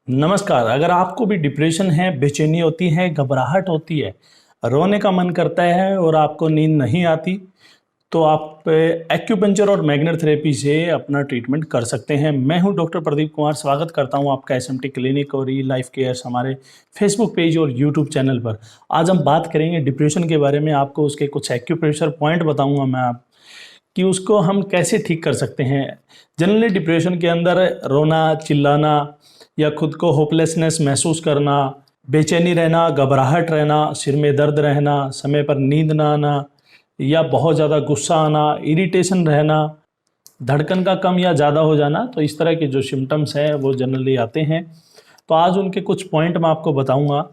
नमस्कार। अगर आपको भी डिप्रेशन है, बेचैनी होती है, घबराहट होती है, रोने का मन करता है और आपको नींद नहीं आती, तो आप एक्यूपंक्चर और मैग्नेट थेरेपी से अपना ट्रीटमेंट कर सकते हैं। मैं हूं डॉक्टर प्रदीप कुमार, स्वागत करता हूं आपका एसएमटी क्लिनिक और ई लाइफ केयर्स हमारे फेसबुक पेज और यूट्यूब चैनल पर। आज हम बात करेंगे डिप्रेशन के बारे में। आपको उसके कुछ एक्यूप्रेशर पॉइंट बताऊंगा मैं आप कि उसको हम कैसे ठीक कर सकते हैं। जनरली डिप्रेशन के अंदर रोना, चिल्लाना या खुद को होपलेसनेस महसूस करना, बेचैनी रहना, घबराहट रहना, सिर में दर्द रहना, समय पर नींद ना आना या बहुत ज़्यादा गुस्सा आना, इरिटेशन रहना, धड़कन का कम या ज़्यादा हो जाना, तो इस तरह के जो सिम्टम्स हैं वो जनरली आते हैं। तो आज उनके कुछ पॉइंट मैं आपको बताऊंगा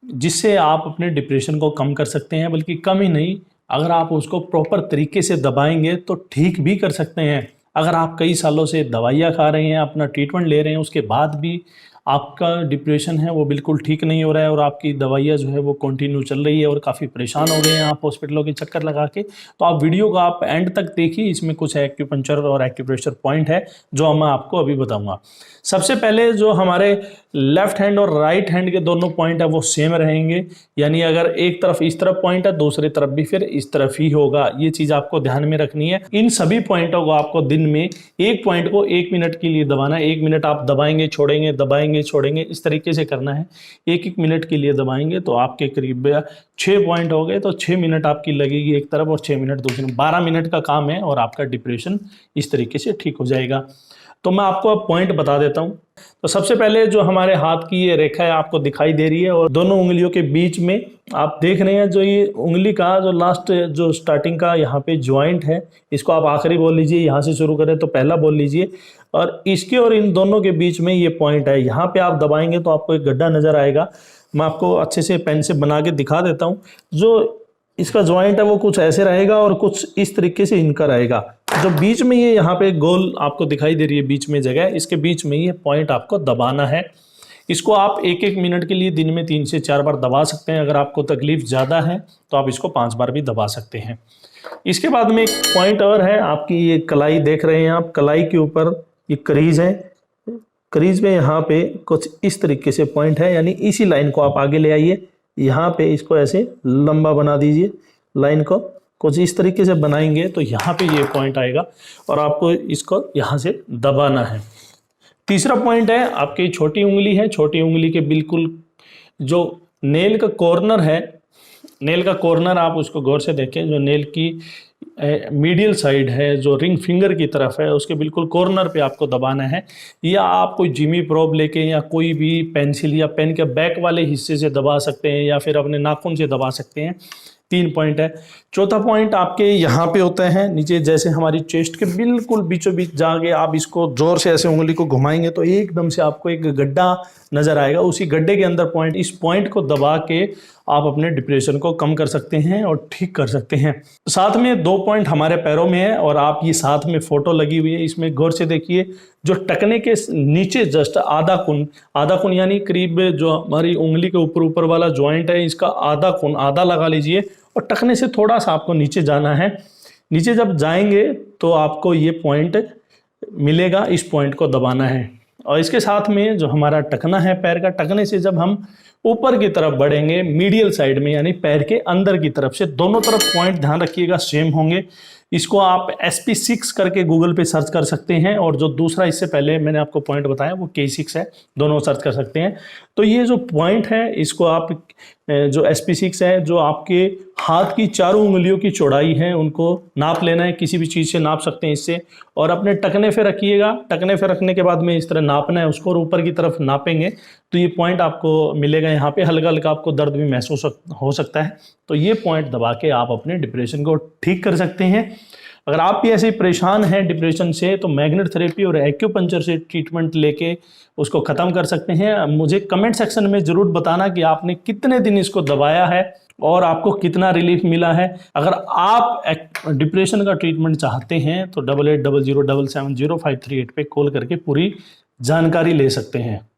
जिससे आप अपने डिप्रेशन को कम कर सकते हैं। बल्कि कम ही नहीं, अगर आप उसको प्रॉपर तरीके से दबाएंगे तो ठीक भी कर सकते हैं। अगर आप कई सालों से दवाइयाँ खा रहे हैं, अपना ट्रीटमेंट ले रहे हैं, उसके बाद भी आपका डिप्रेशन है वो बिल्कुल ठीक नहीं हो रहा है और आपकी दवाइयाँ जो है वो कंटिन्यू चल रही है और काफ़ी परेशान हो गए हैं आप हॉस्पिटलों के चक्कर लगा के, तो आप वीडियो को आप एंड तक देखिए। इसमें कुछ एक्यूपंक्चर और एक्यूप्रेशर पॉइंट है जो मैं आपको अभी बताऊंगा। सबसे पहले जो हमारे लेफ्ट हैंड और राइट हैंड के दोनों पॉइंट है वो सेम रहेंगे, यानी अगर एक तरफ इस तरफ पॉइंट है, दूसरी तरफ भी फिर इस तरफ ही होगा। ये चीज़ आपको ध्यान में रखनी है। इन सभी पॉइंटों को आपको दिन में एक पॉइंट को 1 मिनट के लिए दबाना है। 1 मिनट आप दबाएंगे, छोड़ेंगे, दबाएंगे, छोड़ेंगे, इस तरीके से करना है। 1-1 मिनट के लिए दबाएंगे तो आपके करीब 6 पॉइंट हो गए, तो 6 मिनट आपकी लगेगी एक तरफ और 6 मिनट दूसरी। 12 मिनट का काम है और आपका डिप्रेशन इस तरीके से ठीक हो जाएगा। तो मैं आपको अब पॉइंट बता देता हूँ। तो सबसे पहले जो हमारे हाथ की ये रेखा है आपको दिखाई दे रही है और दोनों उंगलियों के बीच में आप देख रहे हैं जो ये उंगली का जो लास्ट जो स्टार्टिंग का यहाँ पे ज्वाइंट है, इसको आप आखिरी बोल लीजिए। यहाँ से शुरू करें तो पहला बोल लीजिए और इसके और इन दोनों के बीच में ये पॉइंट है। यहाँ पे आप दबाएंगे तो आपको एक गड्ढा नजर आएगा। मैं आपको अच्छे से पेन से बना के दिखा देता हूँ। जो इसका ज्वाइंट है वो कुछ ऐसे रहेगा और कुछ इस तरीके से इनका रहेगा। जो बीच में ये यहाँ पे गोल आपको दिखाई दे रही है बीच में जगह, इसके बीच में ये पॉइंट आपको दबाना है। इसको आप 1-1 मिनट के लिए दिन में 3 से 4 बार दबा सकते हैं। अगर आपको तकलीफ ज़्यादा है तो आप इसको 5 बार भी दबा सकते हैं। इसके बाद में एक पॉइंट और है, आपकी ये कलाई देख रहे हैं आप, कलाई के ऊपर ये क्रीज है। क्रीज में यहाँ पे कुछ इस तरीके से पॉइंट है, यानी इसी लाइन को आप आगे ले आइए। यहाँ पे इसको ऐसे लंबा बना दीजिए, लाइन को कुछ इस तरीके से बनाएंगे तो यहाँ पे ये पॉइंट आएगा और आपको इसको यहाँ से दबाना है। तीसरा पॉइंट है आपकी छोटी उंगली है। छोटी उंगली के बिल्कुल जो नेल का कॉर्नर है, नेल का कॉर्नर आप उसको गौर से देखें। जो नेल की मीडियल साइड है, जो रिंग फिंगर की तरफ है, उसके बिल्कुल कॉर्नर पे आपको दबाना है। या आप कोई जिमी प्रोब लेके या कोई भी पेंसिल या पेन के बैक वाले हिस्से से दबा सकते हैं या फिर अपने नाखून से दबा सकते हैं। 3 पॉइंट है। चौथा पॉइंट आपके यहाँ पे होता है नीचे, जैसे हमारी चेस्ट के बिल्कुल बीचों बीच जाके आप इसको जोर से ऐसे उंगली को घुमाएंगे तो एकदम से आपको एक गड्ढा नजर आएगा। उसी गड्ढे के अंदर पॉइंट, इस पॉइंट को दबा के आप अपने डिप्रेशन को कम कर सकते हैं और ठीक कर सकते हैं। साथ में 2 पॉइंट हमारे पैरों में है और आप ये साथ में फोटो लगी हुई है, इसमें गौर से देखिए। जो टकने के नीचे जस्ट आधा कुन यानी करीब जो हमारी उंगली के ऊपर ऊपर वाला ज्वाइंट है, इसका आधा कुन, आधा लगा लीजिए और टकने से थोड़ा सा आपको नीचे जाना है। नीचे जब जाएंगे तो आपको ये पॉइंट मिलेगा, इस पॉइंट को दबाना है। और इसके साथ में जो हमारा टकना है पैर का, टकने से जब हम ऊपर की तरफ बढ़ेंगे मीडियल साइड में, यानी पैर के अंदर की तरफ से, दोनों तरफ पॉइंट ध्यान रखिएगा सेम होंगे। इसको आप SP6 करके गूगल पे सर्च कर सकते हैं और जो दूसरा इससे पहले मैंने आपको पॉइंट बताया वो K6 है, दोनों सर्च कर सकते हैं। तो ये जो पॉइंट है इसको आप जो SP6 है, जो आपके हाथ की चारों उंगलियों की चौड़ाई है उनको नाप लेना है, किसी भी चीज़ से नाप सकते हैं इससे, और अपने टकने पे रखिएगा। टकने पे रखने के बाद में इस तरह नापना है उसको और ऊपर की तरफ नापेंगे तो ये पॉइंट आपको मिलेगा। यहाँ पे हल्का हल्का आपको दर्द भी महसूस हो सकता है, तो ये पॉइंट दबा के आप अपने डिप्रेशन को ठीक कर सकते हैं। अगर आप भी ऐसे परेशान हैं डिप्रेशन से तो मैग्नेट थेरेपी और एक्यूपंक्चर से ट्रीटमेंट लेके उसको ख़त्म कर सकते हैं। मुझे कमेंट सेक्शन में ज़रूर बताना कि आपने कितने दिन इसको दबाया है और आपको कितना रिलीफ मिला है। अगर आप डिप्रेशन का ट्रीटमेंट चाहते हैं तो 880077070538 पे कॉल करके पूरी जानकारी ले सकते हैं।